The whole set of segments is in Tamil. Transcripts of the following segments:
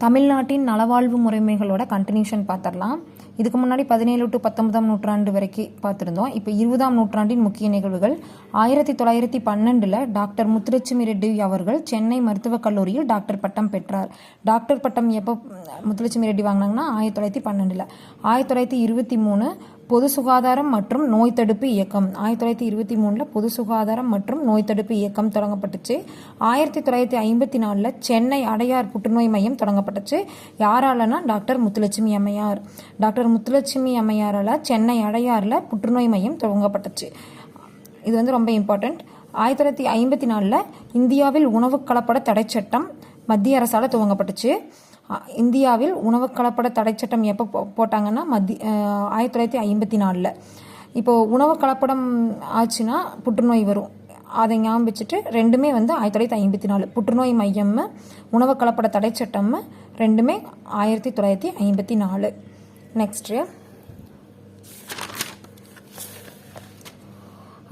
தமிழ்நாட்டின் நலவாழ்வு முறைமைகளோட கண்டினியூஷன் பார்த்துடலாம். இதுக்கு முன்னாடி 17 to 19ஆம் நூற்றாண்டு வரைக்கும் பார்த்துருந்தோம். இப்போ 20ஆம் நூற்றாண்டின் முக்கிய நிகழ்வுகள். 1912 டாக்டர் முத்துலட்சுமி ரெட்டி அவர்கள் சென்னை மருத்துவக் கல்லூரியில் டாக்டர் பட்டம் பெற்றார். டாக்டர் பட்டம் எப்போ முத்துலட்சுமி ரெட்டி வாங்கினாங்கன்னா 1912. 1923 பொது சுகாதாரம் மற்றும் நோய் தடுப்பு இயக்கம். 1923 பொது சுகாதாரம் மற்றும் நோய் தடுப்பு இயக்கம் தொடங்கப்பட்டுச்சு. 1954 சென்னை அடையார் புற்றுநோய் மையம் தொடங்கப்பட்டுச்சு. யாராலனா டாக்டர் முத்துலட்சுமி அம்மையார். டாக்டர் முத்துலட்சுமி அம்மையாரால் சென்னை அடையாரில் புற்றுநோய் மையம் துவங்கப்பட்டுச்சு. இது ரொம்ப இம்பார்ட்டண்ட். 1954 இந்தியாவில் உணவு கலப்பட தடை சட்டம் மத்திய அரசால் துவங்கப்பட்டுச்சு. இந்தியாவில் உணவு கலப்பட தடை சட்டம் எப்போ போட்டாங்கன்னா 1954. இப்போது உணவு கலப்படம் ஆச்சுன்னா புற்றுநோய் வரும். அதை ஞாபகம் வச்சுட்டு ரெண்டுமே 1954 புற்றுநோய் மையம் உணவு கலப்பட தடை சட்டம் ரெண்டுமே 1954. நெக்ஸ்ட்டு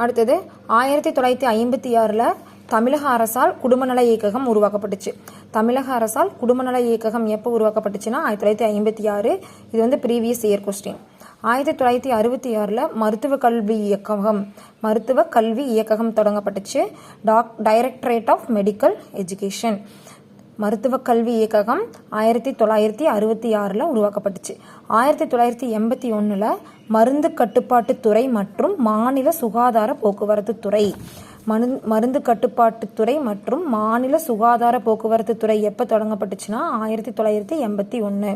அடுத்தது 1956 தமிழக அரசால் குடும்பநல இயக்ககம் உருவாக்கப்பட்டுச்சு. தமிழக அரசால் குடும்பநல இயக்ககம் எப்போ உருவாக்கப்பட்டுச்சுன்னா 1956. இது ப்ரீவியஸ் இயர் கொஸ்டின். 1966 மருத்துவ கல்வி இயக்ககம் தொடங்கப்பட்டுச்சு. டைரக்டரேட் ஆஃப் மெடிக்கல் எஜுகேஷன் மருத்துவ கல்வி இயக்ககம் 1966 உருவாக்கப்பட்டுச்சு. 1981 மருந்து கட்டுப்பாட்டுத்துறை மற்றும் மாநில சுகாதார போக்குவரத்து துறை. மருந்து கட்டுப்பாட்டுத்துறை மற்றும் மாநில சுகாதார போக்குவரத்து துறை எப்போ தொடங்கப்பட்டுச்சுன்னா 1981.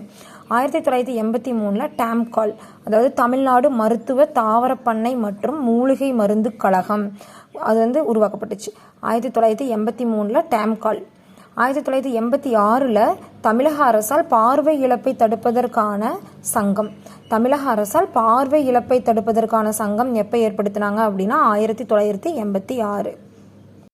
1983 டாம்கால், அதாவது தமிழ்நாடு மருத்துவ தாவர பண்ணை மற்றும் மூலிகை மருந்து கழகம், அது உருவாக்கப்பட்டுச்சு. 1983 டாம்கால். 1986 தமிழக அரசால் பார்வை இழப்பை தடுப்பதற்கான சங்கம். தமிழக அரசால் பார்வை இழப்பை தடுப்பதற்கான சங்கம் எப்போ ஏற்படுத்தினாங்க அப்படின்னா 1986.